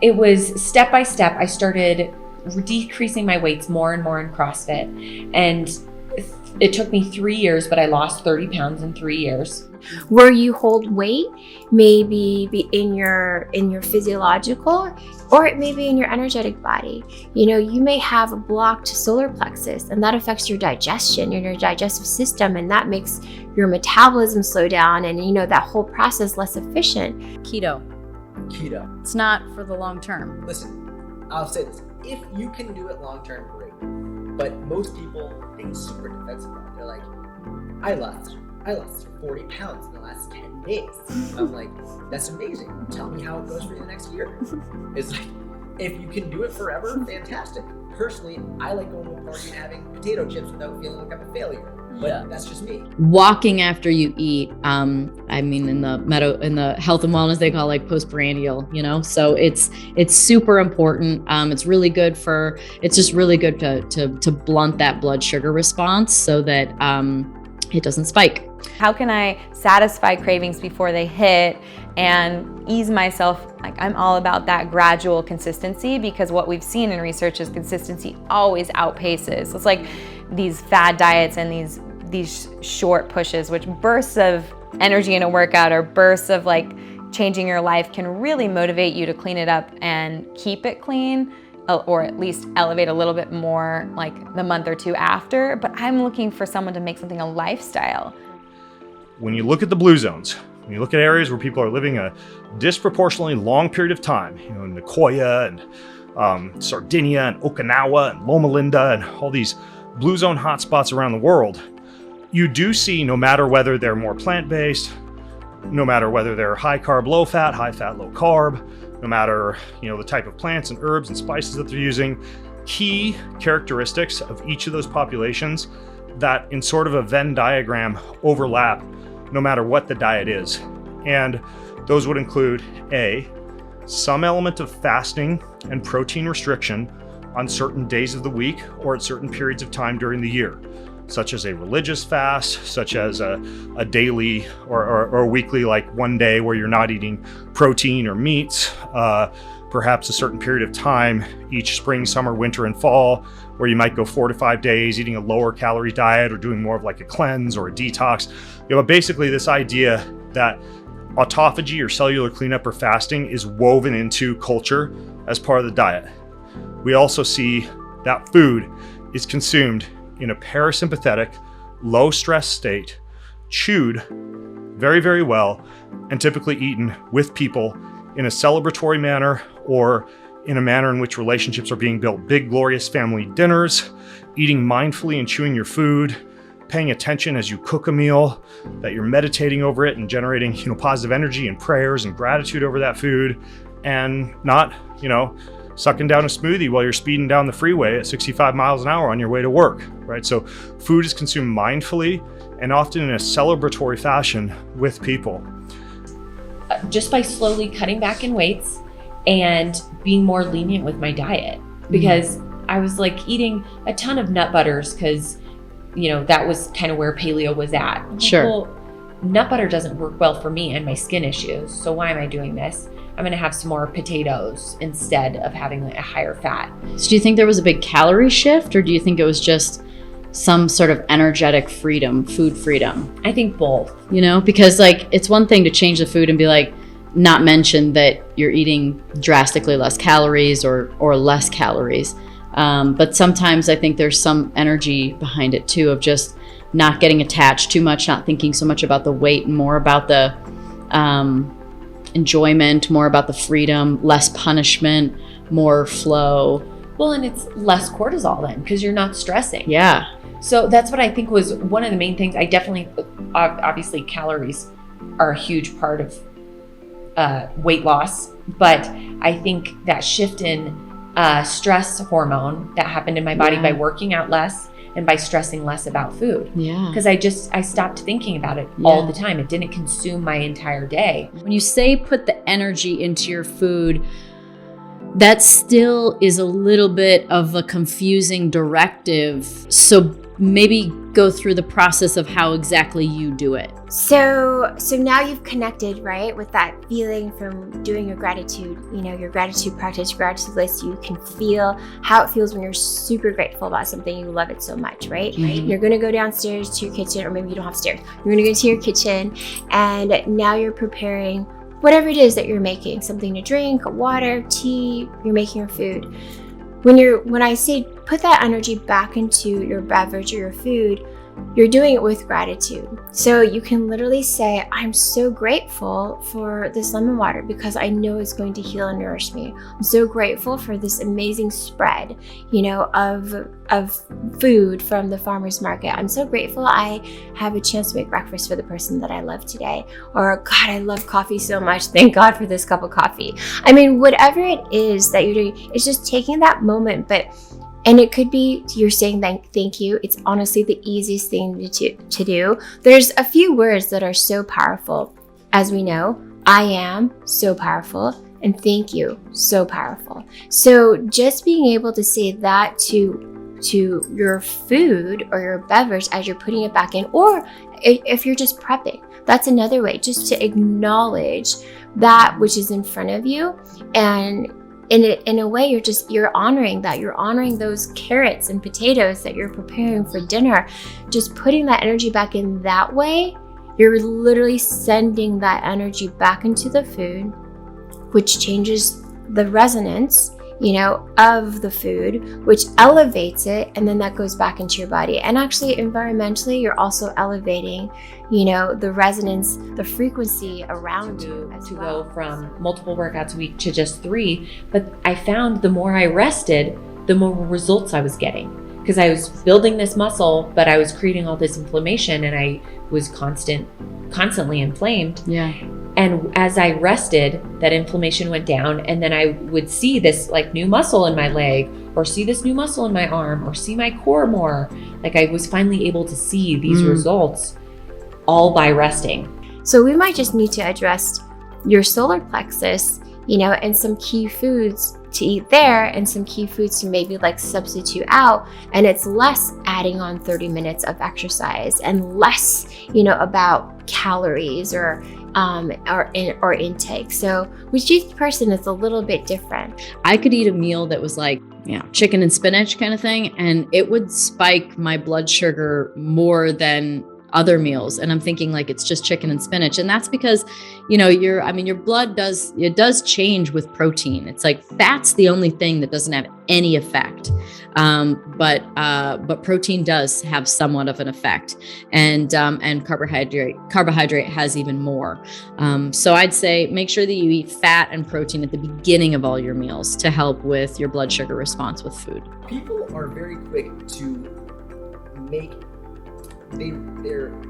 it was step by step. I started decreasing my weights more and more in CrossFit. And it took me 3 years, but I lost 30 pounds in 3 years. Where you hold weight, maybe be in your physiological, or it may be in your energetic body. You may have a blocked solar plexus, and that affects your digestion and your digestive system, and that makes your metabolism slow down, and that whole process less efficient. Keto. It's not for the long term. Listen, I'll say this. If you can do it long term, great. But most people being super defensive about it. They're like, I lost 40 pounds in the last 10 days. I'm like, that's amazing. Tell me how it goes for you the next year. It's like, if you can do it forever, fantastic. Personally, I like going to a party and having potato chips without feeling like I'm a failure. But that's just me. Walking after you eat, in the health and wellness, they call it like postprandial, so it's super important. It's really good to blunt that blood sugar response so that it doesn't spike. How can I satisfy cravings before they hit and ease myself? Like, I'm all about that gradual consistency, because what we've seen in research is consistency always outpaces. It's like these fad diets and these short pushes, which bursts of energy in a workout or bursts of like changing your life can really motivate you to clean it up and keep it clean, or at least elevate a little bit more like the month or two after. But I'm looking for someone to make something a lifestyle. When you look at the blue zones, when you look at areas where people are living a disproportionately long period of time, in Nicoya and Sardinia and Okinawa and Loma Linda and all these blue zone hotspots around the world, you do see, no matter whether they're more plant-based, no matter whether they're high carb, low fat, high fat, low carb, no matter the type of plants and herbs and spices that they're using, key characteristics of each of those populations that in sort of a Venn diagram overlap no matter what the diet is. And those would include some element of fasting and protein restriction on certain days of the week or at certain periods of time during the year, such as a religious fast, such as a daily or weekly, like one day where you're not eating protein or meats, perhaps a certain period of time each spring, summer, winter, and fall, where you might go 4 to 5 days eating a lower calorie diet or doing more of like a cleanse or a detox. But basically this idea that autophagy or cellular cleanup or fasting is woven into culture as part of the diet. We also see that food is consumed in a parasympathetic, low stress state, chewed very, very well, and typically eaten with people in a celebratory manner or in a manner in which relationships are being built. Big, glorious family dinners, eating mindfully and chewing your food, paying attention as you cook a meal, that you're meditating over it and generating, positive energy and prayers and gratitude over that food, and not, sucking down a smoothie while you're speeding down the freeway at 65 miles an hour on your way to work, right? So food is consumed mindfully and often in a celebratory fashion with people. Just by slowly cutting back in weights and being more lenient with my diet, because I was like eating a ton of nut butters because, that was kind of where paleo was at. Sure. Well, nut butter doesn't work well for me and my skin issues. So why am I doing this? I'm going to have some more potatoes instead of having a higher fat. So do you think there was a big calorie shift, or do you think it was just some sort of energetic freedom, food freedom? I think both. Because it's one thing to change the food and be like, not mention that you're eating drastically less calories or less calories. But sometimes I think there's some energy behind it too, of just not getting attached too much, not thinking so much about the weight and more about the enjoyment, more about the freedom, less punishment, more flow. Well, and it's less cortisol then because you're not stressing. Yeah. So that's what I think was one of the main things. I definitely, obviously calories are a huge part of weight loss, but I think that shift in stress hormone that happened in my body by working out less and by stressing less about food. Yeah. Because I stopped thinking about it all the time. It didn't consume my entire day. When you say put the energy into your food, that still is a little bit of a confusing directive. So maybe go through the process of how exactly you do it. So now you've connected, right, with that feeling from doing your gratitude, your gratitude practice, your gratitude list. You can feel how it feels when you're super grateful about something. You love it so much, right? Mhm. You're going to go downstairs to your kitchen, or maybe you don't have stairs. You're going to go to your kitchen, and now you're preparing whatever it is that you're making, something to drink, water, tea, you're making your food. When I say put that energy back into your beverage or your food, you're doing it with gratitude. So you can literally say, I'm so grateful for this lemon water because I know it's going to heal and nourish me. I'm so grateful for this amazing spread, of food from the farmer's market. I'm so grateful I have a chance to make breakfast for the person that I love today. Or, God, I love coffee so much. Thank God for this cup of coffee. I mean, whatever it is that you're doing, it's just taking that moment, and it could be you're saying thank you. It's honestly the easiest thing to do. There's a few words that are so powerful. As we know, I am so powerful, and thank you, so powerful. So just being able to say that to your food or your beverage as you're putting it back in, or if you're just prepping, that's another way, just to acknowledge that which is in front of you. And in a way, you're honoring that. You're honoring those carrots and potatoes that you're preparing for dinner. Just putting that energy back in that way, you're literally sending that energy back into the food, which changes the resonance, of the food, which elevates it, and then that goes back into your body. And actually, environmentally, you're also elevating, the resonance, the frequency around you as to well. go from multiple workouts a week to just 3. But I found the more I rested, the more results I was getting, because I was building this muscle, but I was creating all this inflammation, and I was constantly inflamed. Yeah. And as I rested, that inflammation went down, and then I would see this like new muscle in my leg, or see this new muscle in my arm, or see my core more. Like I was finally able to see these results all by resting. So we might just need to address your solar plexus, and some key foods to eat there, and some key foods to maybe like substitute out. And it's less adding on 30 minutes of exercise, and less, about calories or intake. So with each person, it's a little bit different. I could eat a meal that was like, chicken and spinach kind of thing, and it would spike my blood sugar more than other meals. And I'm thinking like it's just chicken and spinach. And that's because, your blood does change with protein. It's like fat's the only thing that doesn't have any effect. But protein does have somewhat of an effect, and carbohydrate has even more. So I'd say make sure that you eat fat and protein at the beginning of all your meals to help with your blood sugar response with food. People are very quick to they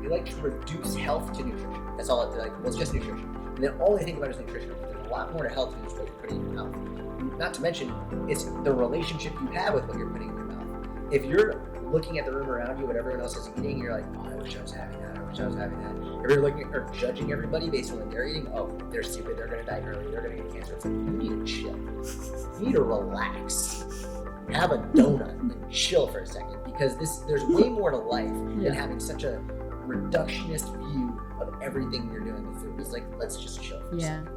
like to reduce health to nutrition. That's all. They're like, well, it's just nutrition, and then all they think about is nutrition. There's a lot more to health than just what you're putting in your mouth. Not to mention, it's the relationship you have with what you're putting in your mouth. If you're looking at the room around you, what everyone else is eating, you're like, oh, I wish I was having that. I wish I was having that. If you're looking or judging everybody based on what they're eating, oh, they're stupid. They're gonna die early. They're gonna get cancer. It's like, you need to chill. You need to relax. Have a donut and chill for a second, because there's way more to life than having such a reductionist view of everything you're doing with food. It's like, let's just chill for a second.